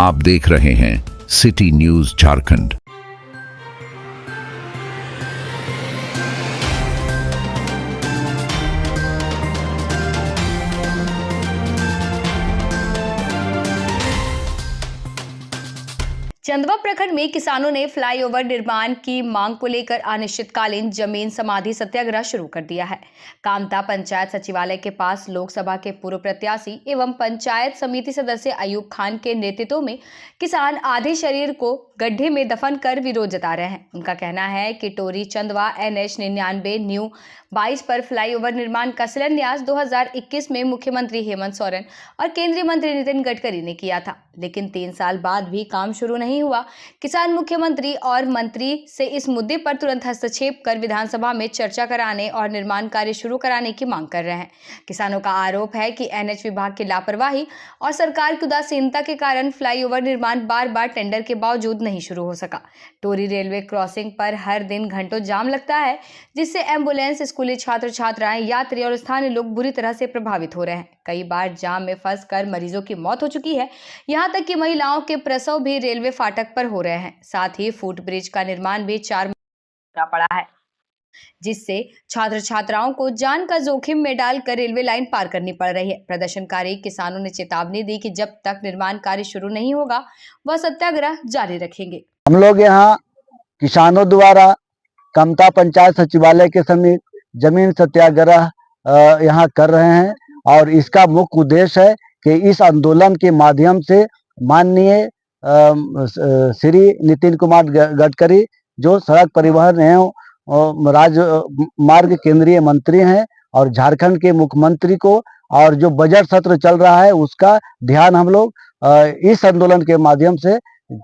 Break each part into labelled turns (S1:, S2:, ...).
S1: आप देख रहे हैं सिटी न्यूज झारखंड।
S2: चंदवा प्रखंड में किसानों ने फ्लाईओवर निर्माण की मांग को लेकर अनिश्चितकालीन जमीन समाधि सत्याग्रह शुरू कर दिया है। कामता पंचायत सचिवालय के पास लोकसभा के पूर्व प्रत्याशी एवं पंचायत समिति सदस्य अयूब खान के नेतृत्व में किसान आधे शरीर को गड्ढे में दफन कर विरोध जता रहे हैं। उनका कहना है कि टोरी चंदवा NH 99 न्यू 22 पर फ्लाईओवर निर्माण का शिलान्यास 2021 में मुख्यमंत्री हेमंत सोरेन और केंद्रीय मंत्री नितिन गडकरी ने किया था, लेकिन 3 साल बाद भी काम शुरू नहीं हुआ। किसान मुख्यमंत्री और मंत्री से इस मुद्दे पर तुरंत हस्तक्षेप कर विधानसभा में चर्चा कराने और निर्माण कार्य शुरू कराने की मांग कर रहे हैं। किसानों का आरोप है कि NH विभाग की लापरवाही और सरकार की उदासीनता के कारण फ्लाईओवर निर्माण बार-बार टेंडर के बावजूद नहीं शुरू हो सका। टोरी रेलवे क्रॉसिंग पर हर दिन घंटों जाम लगता है, जिससे एम्बुलेंस, स्कूली छात्र छात्राएं, यात्री और स्थानीय लोग बुरी तरह से प्रभावित हो रहे हैं। कई बार जाम में फंसकर मरीजों की मौत हो चुकी है। यहाँ तक कि महिलाओं के प्रसव भी रेलवे फाटक पर हो रहे हैं। साथ ही फुट ब्रिज का निर्माण भी 4 महीने पड़ा है, जिससे छात्र छात्राओं को जान का जोखिम में डालकर रेलवे लाइन पार करनी पड़ रही है। प्रदर्शनकारी किसानों ने चेतावनी दी कि जब तक निर्माण कार्य शुरू नहीं होगा वह सत्याग्रह जारी रखेंगे।
S3: हम लोग यहाँ किसानों द्वारा कामता पंचायत सचिवालय के समीप जमीन सत्याग्रह यहाँ कर रहे हैं और इसका मुख्य उद्देश्य है कि इस आंदोलन के माध्यम से माननीय श्री नितिन कुमार गडकरी, जो सड़क परिवहन एवं राजमार्ग केंद्रीय मंत्री हैं, और झारखंड के मुख्यमंत्री को, और जो बजट सत्र चल रहा है उसका ध्यान हम लोग इस आंदोलन के माध्यम से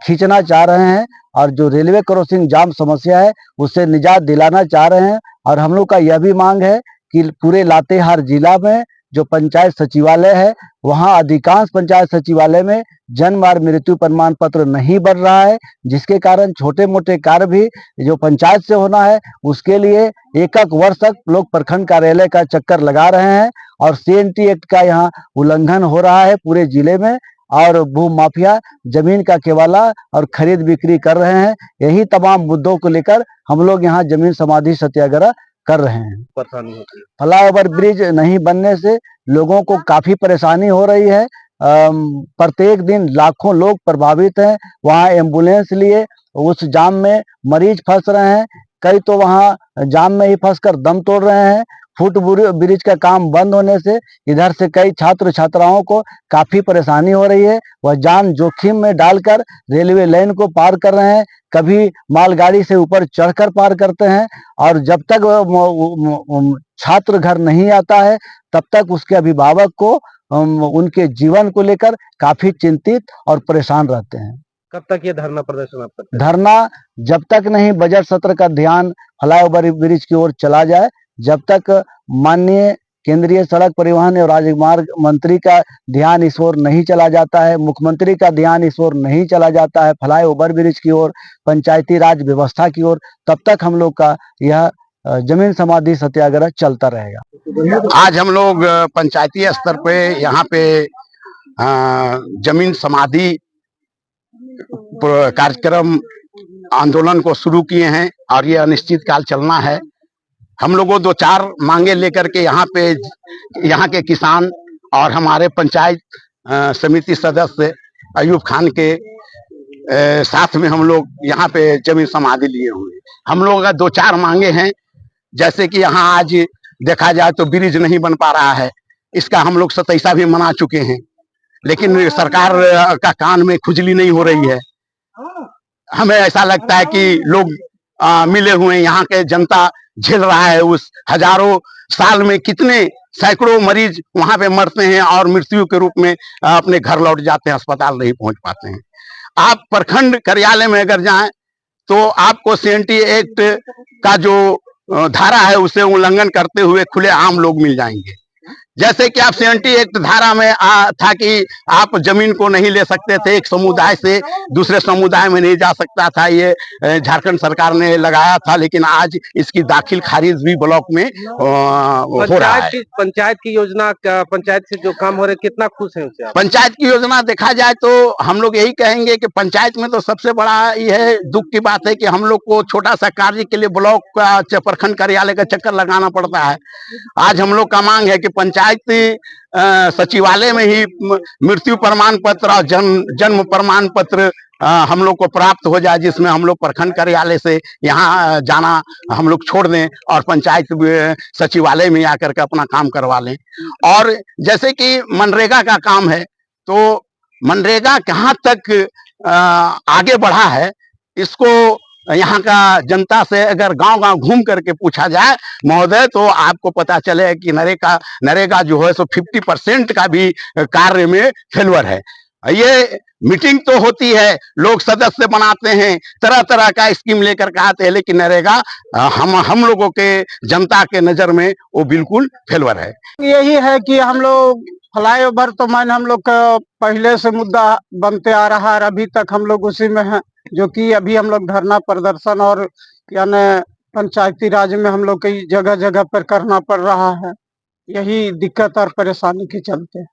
S3: खींचना चाह रहे हैं और जो रेलवे क्रॉसिंग जाम समस्या है उससे निजात दिलाना चाह रहे हैं। और हम लोग का यह भी मांग है कि पूरे लातेहार जिला में जो पंचायत सचिवालय है, वहां अधिकांश पंचायत सचिवालय में जन्म और मृत्यु प्रमाण पत्र नहीं बन रहा है, जिसके कारण छोटे मोटे कार्य भी जो पंचायत से होना है उसके लिए एक वर्ष तक लोग प्रखंड कार्यालय का चक्कर लगा रहे हैं और CNT एक्ट का यहाँ उल्लंघन हो रहा है पूरे जिले में, और भू माफिया जमीन का केवला और खरीद बिक्री कर रहे हैं। यही तमाम मुद्दों को लेकर हम लोग यहाँ जमीन समाधि सत्याग्रह कर रहे हैं।
S4: परेशानी होती है,
S3: फ्लाईओवर ब्रिज नहीं बनने से लोगों को काफी परेशानी हो रही है। प्रत्येक दिन लाखों लोग प्रभावित हैं। वहाँ एम्बुलेंस लिए उस जाम में मरीज फंस रहे हैं, कई तो वहाँ जाम में ही फंसकर दम तोड़ रहे हैं। फुट ब्रिज का काम बंद होने से इधर से कई छात्र छात्राओं को काफी परेशानी हो रही है। वह जान जोखिम में डालकर रेलवे लाइन को पार कर रहे हैं, कभी मालगाड़ी से ऊपर चढ़कर पार करते हैं, और जब तक छात्र घर नहीं आता है तब तक उसके अभिभावक को उनके जीवन को लेकर काफी चिंतित और परेशान रहते हैं।
S4: कब तक ये धरना प्रदर्शन आप करते हैं?
S3: धरना जब तक नहीं बजट सत्र का ध्यान फ्लाईओवर ब्रिज की ओर चला जाए, जब तक माननीय केंद्रीय सड़क परिवहन एवं राजमार्ग मंत्री का ध्यान इस ओर नहीं चला जाता है, मुख्यमंत्री का ध्यान इस ओर नहीं चला जाता है फ्लाईओवर ब्रिज की ओर, पंचायती राज व्यवस्था की ओर, तब तक हम लोग का यह जमीन समाधि सत्याग्रह चलता रहेगा।
S5: आज हम लोग पंचायती स्तर पे यहाँ पे जमीन समाधि कार्यक्रम आंदोलन को शुरू किए हैं और ये अनिश्चित काल चलना है। हम लोगों 2-4 मांगे लेकर के यहाँ के किसान और हमारे पंचायत समिति सदस्य अयूब खान के साथ में हम लोग यहाँ पे जमीन समाधि लिए हुए। हम लोगों का 2-4 मांगे हैं, जैसे कि यहाँ आज देखा जाए तो ब्रिज नहीं बन पा रहा है, इसका हम लोग 27 भी मना चुके हैं, लेकिन सरकार का कान में खुजली नहीं हो रही है। हमें ऐसा लगता है कि लोग मिले हुए, यहाँ के जनता झेल रहा है। उस हजारों साल में कितने सैकड़ों मरीज वहां पे मरते हैं और मृत्यु के रूप में अपने घर लौट जाते हैं, अस्पताल नहीं पहुंच पाते हैं। आप प्रखंड कार्यालय में अगर जाएं तो आपको CNT एक्ट का जो धारा है उसे उल्लंघन करते हुए खुले आम लोग मिल जाएंगे, जैसे कि आप 70 एक्ट धारा में था कि आप जमीन को नहीं ले सकते थे, एक समुदाय से दूसरे समुदाय में नहीं जा सकता था, ये झारखंड सरकार ने लगाया था, लेकिन आज इसकी दाखिल खारिज भी ब्लॉक में हो रहा है।
S4: पंचायत की योजना, पंचायत से जो काम हो रहे, कितना खुश है उससे आप?
S5: पंचायत की योजना देखा जाए तो हम लोग यही कहेंगे कि पंचायत में तो सबसे बड़ा यह दुख की बात है कि हम लोग को छोटा सा कार्य के लिए ब्लॉक का प्रखंड कार्यालय का चक्कर लगाना पड़ता है। आज हम लोग का मांग है कि पंचायत सचिवालय में ही मृत्यु प्रमाण पत्र और जन्म प्रमाण पत्र हम लोग को प्राप्त हो जाए, जिसमें हम लोग प्रखंड कार्यालय से यहाँ जाना हम लोग छोड़ दें और पंचायत सचिवालय में आकर के अपना काम करवा लें। और जैसे कि मनरेगा का काम है, तो मनरेगा कहाँ तक आगे बढ़ा है, इसको यहाँ का जनता से अगर गांव-गांव घूम करके पूछा जाए महोदय, तो आपको पता चले कि नरेगा जो है सो 50% का भी कार्य में फेल्योर है। ये मीटिंग तो होती है, लोग सदस्य बनाते हैं, तरह तरह का स्कीम लेकर के आते हैं, लेकिन नरेगा हम लोगों के जनता के नजर में वो बिल्कुल फेल्योर है।
S6: यही है कि हम लोग फ्लाईओवर तो हम लोग का पहले से मुद्दा बनते आ रहा है, अभी तक हम लोग उसी में हैं, जो कि अभी हम लोग धरना प्रदर्शन और यानी पंचायती राज में हम लोग कई जगह जगह पर करना पड़ रहा है। यही दिक्कत और परेशानी के चलते।